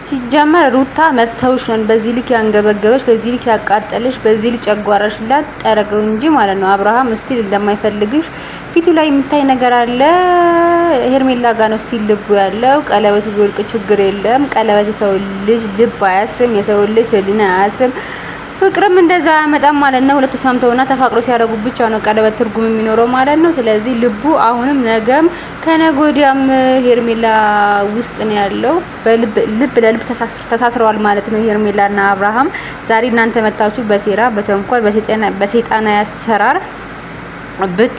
ሲጀመር ሩታ መተውሽ ነው በዚህ ልክ ያንገበገበሽ፣ በዚህ ልክ ያቃጠለሽ፣ በዚህ ልክ ጨጓራሽ ላጠረገው እንጂ ማለት ነው። አብርሃም ስቲል እንደማይፈልግሽ ፊቱ ላይ የሚታይ ነገር አለ። ሄርሜላ ጋር ነው ስቲል ልቡ ያለው። ቀለበት ቢወልቅ ችግር የለም። ቀለበት የሰው ልጅ ልብ አያስርም፣ የሰው ልጅ ህሊና አያስርም። ፍቅርም እንደዛ ያመጣም ማለት ነው። ሁለቱ ተስማምተውና ተፋቅሮ ሲያደርጉ ብቻ ነው ቀለበት ትርጉም የሚኖረው ማለት ነው። ስለዚህ ልቡ አሁንም ነገም ከነጎዲያም ሄርሜላ ውስጥ ነው ያለው። ልብ ለልብ ተሳስረዋል ማለት ነው ሄርሜላና አብርሃም። ዛሬ እናንተ መጣችሁ በሴራ በተንኮል በሰይጣን ያሰራር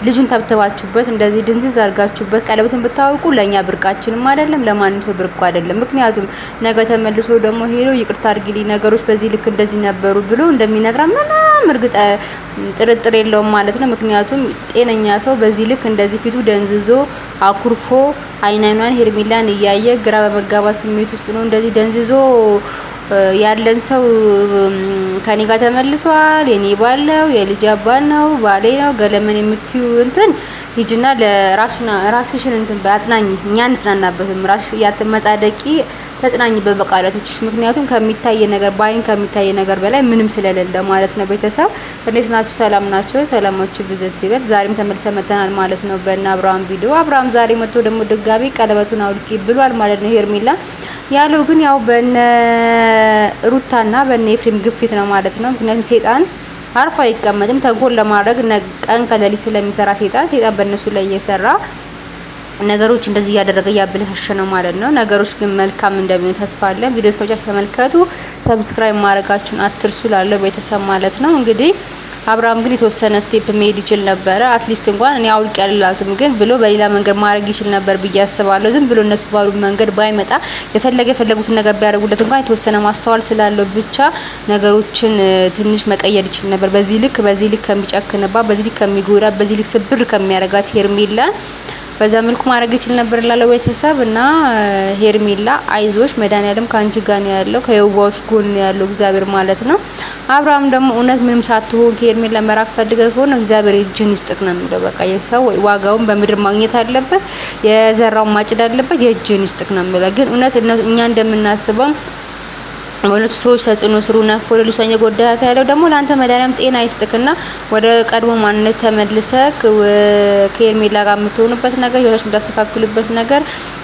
ልጁን ተብተባችሁበት እንደዚህ ድንዝዝ አርጋችሁበት ቀለበቱን ብታውቁ ለኛ ብርቃችንም አይደለም፣ ለማንም ሰው ብርቁ አይደለም። ምክንያቱም ነገ ተመልሶ ደግሞ ሄዶ ይቅርታ አድርጊልኝ ነገሮች በዚህ ልክ እንደዚህ ነበሩ ብሎ እንደሚነግራ ምንም እርግጥ ጥርጥር የለውም ማለት ነው። ምክንያቱም ጤነኛ ሰው በዚህ ልክ እንደዚህ ፊቱ ደንዝዞ አኩርፎ አይናኗን ሄርሜላን እያየ ግራ በመጋባት ስሜት ውስጥ ነው እንደዚህ ደንዝዞ ያለን ሰው ከኔ ጋር ተመልሷል፣ የኔ ባል ነው፣ የልጅ አባል ነው፣ ባሌ ነው ገለመን የምትዩ እንትን ሂጅና ለራስሽን እንትን ባጥናኝ እኛ እንትናናበትም ራስሽ ያተመጻደቂ ተጽናኝ በቃላቶችሽ። ምክንያቱም ከሚታይ ነገር ባይን ከሚታይ ነገር በላይ ምንም ስለሌለ ማለት ነው። ቤተሰብ እንዴት ናችሁ? ሰላም ናችሁ? ሰላማችሁ ብዘት ይበል። ዛሬም ተመልሰን መተናል ማለት ነው በእነ አብርሃም ቪዲዮ። አብርሃም ዛሬ መጥቶ ደግሞ ድጋሚ ቀለበቱን አውልቂ ብሏል ማለት ነው ሄርሜላ ያለው ግን ያው በነ ሩታና በነ ኤፍሬም ግፊት ነው ማለት ነው። ምክንያቱም ሰይጣን አርፎ አይቀመጥም። ተንኮል ለማድረግ ቀን ከሌሊት ስለሚሰራ ሰይጣን በእነሱ ላይ እየሰራ ነገሮች እንደዚህ እያደረገ ያብልህሽ ነው ማለት ነው። ነገሮች ግን መልካም እንደሚሆን ተስፋ አለን። ቪዲዮስ ከቻችሁ ተመልከቱ፣ ሰብስክራይብ ማድረጋችሁን አትርሱ ላለው ቤተሰብ ማለት ነው። እንግዲህ አብርሃም ግን የተወሰነ ስቴፕ መሄድ ይችል ነበር። አትሊስት እንኳን እኔ አውልቅ ያልላትም ግን ብሎ በሌላ መንገድ ማድረግ ይችል ነበር ብዬ አስባለሁ። ዝም ብሎ እነሱ ባሉ መንገድ ባይመጣ የፈለጉትን ነገር ቢያደርጉለት እንኳን የተወሰነ ማስተዋል ስላለው ብቻ ነገሮችን ትንሽ መቀየር ይችል ነበር። በዚህ ልክ ከሚጨክንባት፣ በዚህ ልክ ከሚጎዳ፣ በዚህ ልክ ስብር ከሚያረጋት ሄርሜላን በዛ መልኩ ማድረግ ይችል ነበር ላለው ቤተሰብ እና ሄርሜላ አይዞሽ መድኃኒዓለም ካንቺ ጋር ነው ያለው፣ ከየዋዎች ጎን ነው ያለው እግዚአብሔር ማለት ነው። አብርሃም ደግሞ እውነት ምንም ሳትሆን ከሄርሜላ መራቅ ፈልገህ ከሆነ እግዚአብሔር እጅን ይስጥቅ ነው የሚለው። በቃ የሰው ዋጋውን በምድር ማግኘት አለበት፣ የዘራውን ማጭድ አለበት፣ የእጅን ይስጥቅ ነው የሚለው። ግን እውነት እኛ እንደምናስበው ወለቱ ሰዎች ተጽዕኖ ስሩ ነው ፖለቲካኛ ጎዳታ ያለው ደግሞ ላንተ መድኃኒዓለም ጤና ይስጥክና ወደ ቀድሞ ማንነት ተመልሰክ ከሄርሜላ ጋር የምትሆኑበት ነገር ህይወታችሁን ታስተካክሉበት ነገር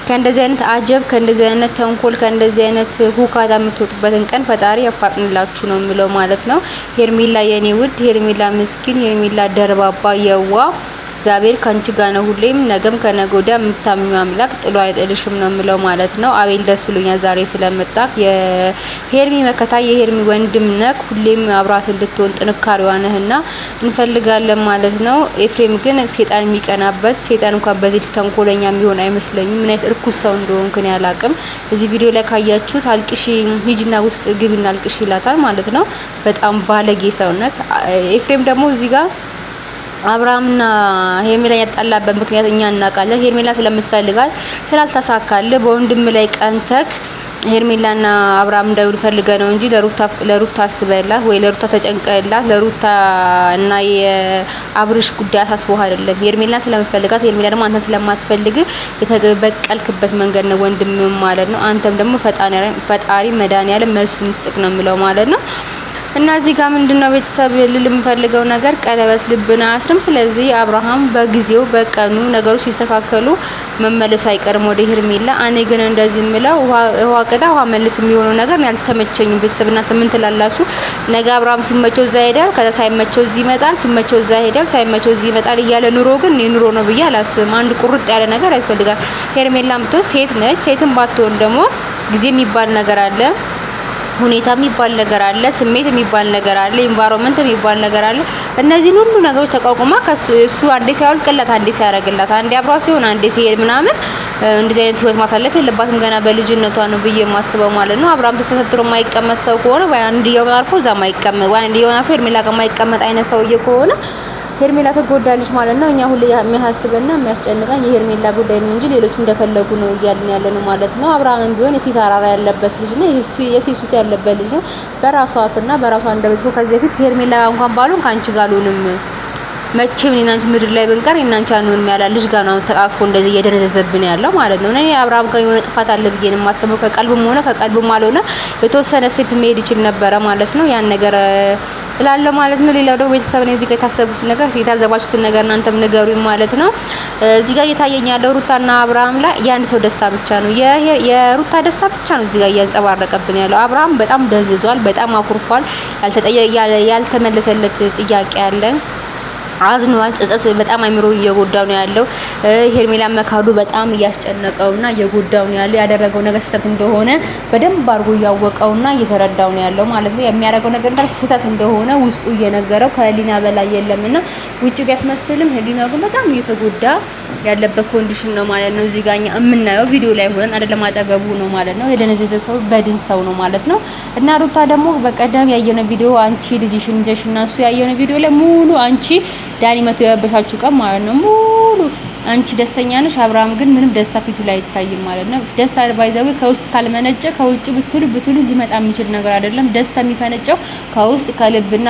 ከእንደዚህ አይነት አጀብ ከእንደዚህ አይነት ተንኮል ከእንደዚህ አይነት ሁካታ የምትወጡበትን ቀን ፈጣሪ ያፋጥንላችሁ ነው የሚለው ማለት ነው። ሄርሜላ የኔ ውድ፣ ሄርሜላ ምስኪን፣ ሄርሜላ ደርባባ የዋ እግዚአብሔር ካንቺ ጋር ነው ሁሌም ነገም ከነጎዳ የምታምኙ አምላክ ጥሎ አይጥልሽም ነው የሚለው ማለት ነው። አቤል ደስ ብሎኛል ዛሬ ስለመጣክ። የሄርሚ መከታ የሄርሚ ወንድም ነክ ሁሌም አብራት እንድትሆን ጥንካሬዋ ነህና እንፈልጋለን ማለት ነው። ኤፍሬም ግን ሰይጣን የሚቀናበት ሰይጣን እንኳን በዚህ ተንኮለኛ የሚሆን አይመስለኝም። ምን አይነት እርኩስ ሰው እንደሆንክ ነው ያላቅም። እዚህ ቪዲዮ ላይ ካያችሁት አልቅሺ ሂጅና ውስጥ ግቢና አልቅሺ ይላታል ማለት ነው። በጣም ባለጌ ሰው ነክ። ኤፍሬም ደግሞ እዚህ ጋር አብርሃምና ሄርሜላ ያጣላበት ምክንያት እኛ እናውቃለን። ሄርሜላ ስለምትፈልጋት ስላልተሳካለ በወንድም ላይ ቀንተክ ሄርሜላና አብርሃም እንዳይውል ፈልገ ነው እንጂ ለሩታ አስበላት ወይ ለሩታ ተጨንቀላት ለሩታ እና የአብርሽ ጉዳይ አሳስቦህ አይደለም። ሄርሜላ ስለምትፈልጋት ሄርሜላ ደግሞ አንተን ስለማትፈልግ የተበቀልክበት መንገድ ነው ወንድም ማለት ነው። አንተም ደግሞ ፈጣሪ መድኃኒዓለም መልሱን ይስጥቅ ነው የሚለው ማለት ነው። እና እዚህ ጋር ምንድነው ቤተሰብ ልምፈልገው ነገር ቀለበት ልብና አስርም። ስለዚህ አብርሃም በጊዜው በቀኑ ነገሮች ሲስተካከሉ መመለሱ አይቀርም ወደ ሄርሜላ። እኔ ግን እንደዚህ ምለው ውሃ ቀዳ ውሃ መልስ የሚሆነው ነገር ያልተመቸኝ ቤተሰብና ምን ትላላችሁ? ነገ አብርሃም ሲመቸው እዛ ሄዳል፣ ከዛ ሳይመቸው እዚህ ይመጣል፣ ሲመቸው እዛ ሄዳል፣ ሳይመቸው እዚህ ይመጣል እያለ ኑሮ ግን ኑሮ ነው ብዬ አላስብም። አንድ ቁርጥ ያለ ነገር ያስፈልጋል። ሄርሜላም ብትሆን ሴት ነች። ሴትም ባትሆን ደግሞ ጊዜ የሚባል ነገር አለ፣ ሁኔታ የሚባል ነገር አለ፣ ስሜት የሚባል ነገር አለ፣ ኢንቫይሮንመንት የሚባል ነገር አለ። እነዚህን ሁሉ ነገሮች ተቋቁማ እሱ አንዴ ሲያወልቅላት አንዴ ሲያረግላት አንዴ አብሯ ሲሆን አንዴ ሲሄድ ምናምን እንደዚህ አይነት ህይወት ማሳለፍ የለባትም። ገና በልጅነቷ ነው ብዬ የማስበው ማለት ነው። አብርሃም ተሰጥሮ የማይቀመጥ ሰው ከሆነ ወይ አንድየውን አልፎ እዛ የማይቀመጥ ወይ አንድየውን አልፎ ሄርሜላ ጋር የማይቀመጥ አይነት ሰውዬ ከሆነ ሄርሜላ ተጎዳለች ማለት ነው። እኛ ሁሌ የሚያሳስበና የሚያስጨንቀን የሄርሜላ ጉዳይ ነው እንጂ ሌሎቹ እንደፈለጉ ነው እያልን ያለ ነው ማለት ነው። አብርሃምም ቢሆን የሴት አራራ ያለበት ልጅ ነው፣ የሴሱት ያለበት ልጅ ነው። በራሷ አፍና በራሷ አንደበት ከዚህ በፊት ሄርሜላ እንኳን ባሉን ካንቺ ጋር አልሆንም መቼም እኔና አንቺ ምድር ላይ ብንቀር እኔና አንቺ አንሆንም ያለ ልጅ ጋር ነው ተቃቅፎ እንደዚህ እየደነዘዘብን ያለው ማለት ነው። እኔ አብርሃም ጋር የሆነ ጥፋት አለ ብዬ ነው የማስበው። ከቀልብም ሆነ ከቀልብም አልሆነ የተወሰነ ስቴፕ መሄድ ይችል ነበረ ማለት ነው። ያን ነገር እላለሁ ማለት ነው። ሌላው ደግሞ ቤተሰብ ነው እዚህ ጋር የታሰቡት ነገር የታዘባችሁትን ነገር እናንተም ንገሩኝ ማለት ነው። እዚህ ጋር እየታየኝ ያለው ሩታና አብርሃም ላይ የአንድ ሰው ደስታ ብቻ ነው፣ የሩታ ደስታ ብቻ ነው እዚህ ጋር እያንጸባረቀብን ያለው። አብርሃም በጣም ደንዝዟል፣ በጣም አኩርፏል። ያልተመለሰለት ጥያቄ አለ። አዝኗል። ጸጸት በጣም አይምሮ እየጎዳው ነው ያለው። ሄርሜላ መካዱ በጣም እያስጨነቀውና እየጎዳው ነው ያለው። ያደረገው ነገር ስህተት እንደሆነ በደንብ አድርጎ እያወቀውና እየተረዳው ነው ያለው ማለት ነው። የሚያደርገው ነገር ስህተት እንደሆነ ውስጡ እየነገረው ከህሊና በላይ የለምና ውጭ ቢያስመስልም ህሊናው ግን በጣም እየተጎዳ ያለበት ኮንዲሽን ነው ማለት ነው። እዚህ ጋር እኛ የምናየው ቪዲዮ ላይ ሆነን አይደለም አጠገቡ ነው ማለት ነው። የደነዘዘ ሰው በድን ሰው ነው ማለት ነው። እና ሩታ ደግሞ በቀደም ያየነው ቪዲዮ አንቺ ልጅሽን ይዘሽና እሱ ያየነው ቪዲዮ ላይ ሙሉ አንቺ ዳኒ መቶ ያበሻችሁ ቀን ማለት ነው ሙሉ አንቺ ደስተኛ ነሽ፣ አብርሃም ግን ምንም ደስታ ፊቱ ላይ አይታይም ማለት ነው። ደስታ ባይዘው ከውስጥ ካልመነጨ ከውጭ ብትሉ ሊመጣ የሚችል ነገር አይደለም። ደስታ የሚፈነጨው ከውስጥ ከልብና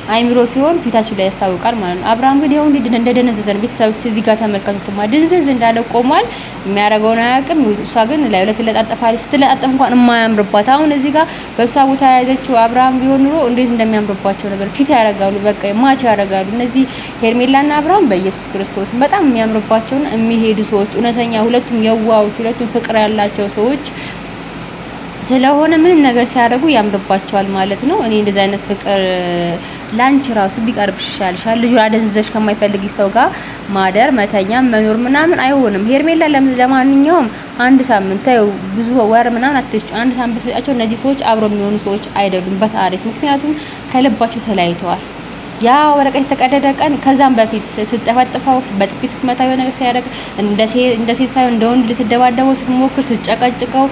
አይምሮ ሲሆን ፊታችሁ ላይ ያስታውቃል ማለት ነው። አብርሃም ግን ይሁን እንደደነዘዘ ነው። ቤተሰብ እስቲ እዚህ ጋር ተመልከቱትማ ድንዝዝ እንዳለ ቆሟል። የሚያደርገውን አያውቅም። እሷ ግን ላይ ትለጣጠፋለች። ስትለጣጠፍ እንኳን የማያምርባት አሁን እዚህ ጋር በእሷ ቦታ የያዘችው አብርሃም ቢሆን ኑሮ እንዴት እንደሚያምርባቸው ነበር። ፊት ያደርጋሉ፣ በቃ ማች ያደርጋሉ። እነዚህ ሄርሜላና አብርሃም በኢየሱስ ክርስቶስ በጣም የሚያምርባቸውን የሚሄዱ ሰዎች እውነተኛ፣ ሁለቱም የዋዎች፣ ሁለቱም ፍቅር ያላቸው ሰዎች ስለሆነ ምንም ነገር ሲያደርጉ ያምርባቸዋል ማለት ነው። እኔ እንደዚህ አይነት ፍቅር ላንቺ ራሱ ቢቀርብሽ ይሻልሻል። ልጁ አደንዝዘሽ ከማይፈልግ ሰው ጋር ማደር መተኛ መኖር ምናምን አይሆንም። ሄርሜላ ለማንኛውም አንድ ሳምንት ታዩ ብዙ ወር ምናምን አትስጪ። አንድ ሳምንት ሰጫቸው። እነዚህ ሰዎች አብረው የሚሆኑ ሰዎች አይደሉም በታሪክ ምክንያቱም ከልባቸው ተለያይተዋል። ያ ወረቀት የተቀደደ ቀን ከዛም በፊት ስትጠፈጥፈው በጥፊ ስትመታው የሆነ ነገር ሲያደርግ እንደ ሴት ሳይሆን እንደ ወንድ ልትደባደበው ስትሞክር ስትጨቀጭቀው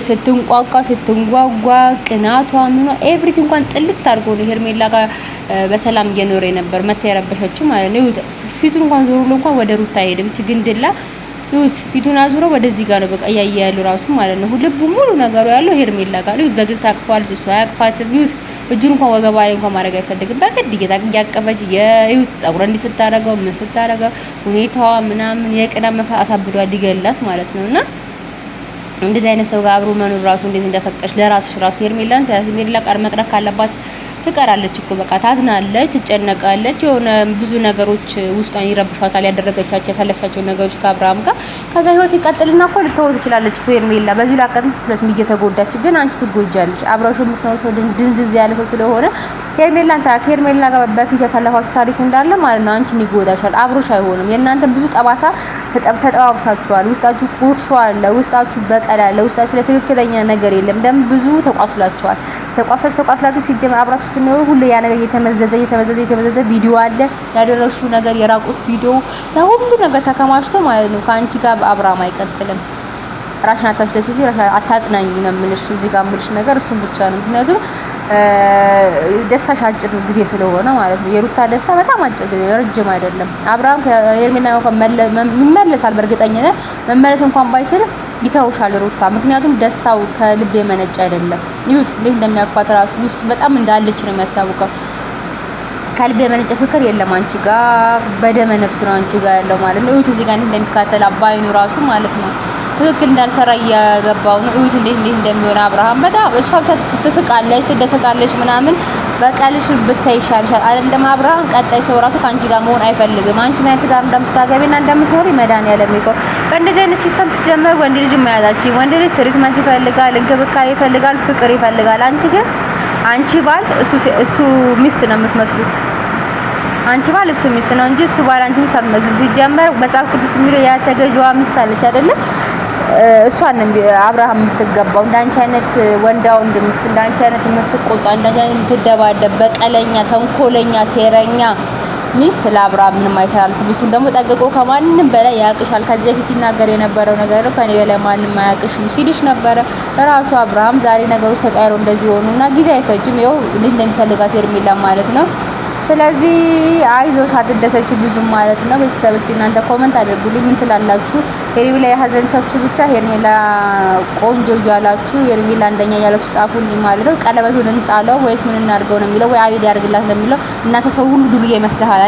ስትንቋቋ ስትንጓጓ ቅናቷ ምኗ ኤቭሪቲንግ እንኳን ጥልት አድርጎ ነው ሄርሜላ ጋር በሰላም እየኖረ ነበር። መታ የረበሸችው ማለት ነው። ፊቱን እንኳን ዞር ብሎ እንኳን ወደ ሩታ አይሄድም። ችግንድላ ፊቱን አዙሮ ወደዚህ ጋር ነው በቃ እያየ ያለው ራሱ ማለት ነው። ልቡ ሙሉ ነገሩ ያለው ሄርሜላ ጋር ነው። በግል ታቅፏል። እሷ ያቅፋትም እጁን እንኳን ወገባ ላይ እንኳን ማድረግ አይፈልግም። በግድ እያቀፈች የዩት ጸጉር እንዲህ ስታረገው ምን ስታረገው ሁኔታዋ ምናምን የቅዳም መፋ አሳብዷል ሊገላት ማለት ነውና እንደዚህ አይነት ሰው ጋር አብሮ መኖር ራሱ እንዴት እንደፈቀሽ ለራስሽ ራሱ ሄርሜላ ጋር መቅረት ካለባት ትቀራለች እኮ በቃ ታዝናለች፣ ትጨነቃለች። የሆነ ብዙ ነገሮች ውስጧን ይረብሻታል። ያደረገቻቸው ያሳለፈቻቸው ነገሮች ከአብርሃም ጋር ከዛ ህይወት ይቀጥልና እኮ ልትወው ትችላለች እኮ ሄርሜላ በዚህ ላቀጥል ትችላለች። እየተጎዳች ግን አንቺ ትጎጃለሽ። አብራሽ የምትኖር ሰው ድንዝዝ ያለ ሰው ስለሆነ ሄርሜላ ጋር በፊት ያሳለፋችሁ ታሪክ እንዳለ ማለት ነው አንቺን ይጎዳሻል። አብሮሽ አይሆንም። የእናንተ ብዙ ጠባሳ ተጠባብሳችኋል። ውስጣችሁ ቁርሾ አለ፣ ውስጣችሁ በቀል አለ፣ ውስጣችሁ ለትክክለኛ ነገር የለም። ደም ብዙ ተቋስላችኋል። ተቋስላችሁ ሲጀመር አብራችሁ ስንኖር ሁሉ ያ ነገር እየተመዘዘ ቪዲዮ አለ ያደረግሽው ነገር የራቁት ቪዲዮ ያ ሁሉ ነገር ተከማችቶ ማለት ነው ከአንቺ ጋር አብርሃም አይቀጥልም። ራሽን አታስደስሲ፣ ራሽን አታጽናኝ ነው የምልሽ። እዚህ ጋር የምልሽ ነገር እሱን ብቻ ነው። ምክንያቱም ደስታሽ አጭር ጊዜ ስለሆነ ማለት ነው። የሩታ ደስታ በጣም አጭር ጊዜ ረጅም አይደለም። አብርሃም ከሄርሜላ ይመለሳል በእርግጠኝነት መመለስ እንኳን ባይችል ይተውሻል ሩታ። ምክንያቱም ደስታው ከልብ የመነጨ አይደለም። ይሁት እንዴት እንደሚያፋት ራሱ ውስጥ በጣም እንዳለች ነው የሚያስታውቀው። ከልብ የመነጨ ፍቅር የለም አንቺ ጋር፣ በደመ ነፍስ ነው አንቺ ጋር ያለው ማለት ነው። ይሁት እዚህ ጋር እንደሚካተል አባይኑ ራሱ ማለት ነው ትክክል እንዳልሰራ እያገባው ነው። እዩት እንዴት እንደሚሆን አብርሃም በጣም እሷ ትስቃለች፣ ትደሰቃለች ምናምን በቀልሽ ብታይ ይሻልሻል አይደለም። አብርሃም ቀጣይ ሰው ራሱ ካንቺ ጋር መሆን አይፈልግም። አንቺ ምን ትዳር እንደምታገቢና እንደምትኖሪ መድኃኒዓለም ይቆም። በእንደዚህ አይነት ሲስተም ሲጀመር ወንድ ልጅ ማያዛች ወንድ ልጅ ትሪትመንት ይፈልጋል፣ እንክብካቤ ይፈልጋል፣ ፍቅር ይፈልጋል። አንቺ ባል እሱ ሚስት ነው የምትመስሉት። አንቺ ባል እሱ ሚስት ነው እንጂ እሱ ባል አንቺ ሚስት አትመስሉም። ሲጀመር መጽሐፍ ቅዱስ የሚለው ያተገዥዋ ሚስት አለች አይደለም እሷን አብርሃም የምትገባው እንዳንቺ አይነት ወንዳ ወንድ ሚስት እንዳንቺ አይነት የምትቆጣ እንዳንቺ አይነት የምትደባደብ በቀለኛ ተንኮለኛ ሴረኛ ሚስት ለአብርሃም ምንም አይሰራልም። እሱን ደግሞ ጠግቆ ከማንንም በላይ ያቅሻል። ከዚህ በፊት ሲናገር የነበረው ነገር ነው ከኔ በላይ ማንንም አያቅሽም ሲልሽ ነበረ ራሱ አብርሃም። ዛሬ ነገሮች ተቀያይረው እንደዚህ ሆኑና ጊዜ አይፈጅም። ይኸው እንዴት እንደሚፈልጋት ሄርሜላ ማለት ነው። ስለዚህ አይዞሽ አትደሰች ብዙም ማለት ነው። ቤተሰብ እስቲ እናንተ ኮሜንት አድርጉልኝ ምን ትላላችሁ? ሄርሜላ የሀዘንቻችሁ ብቻ ሄርሜላ ቆንጆ እያላችሁ ሄርሜላ አንደኛ እያላችሁ ጻፉልኝ ማለት ነው። ቀለበቱን እንጣለው ወይስ ምን እናድርገው ነው የሚለው ወይ አቤል ያርግላት ነው የሚለው። እናንተ ሰው ሁሉ ዱርዬ ይመስልሃል?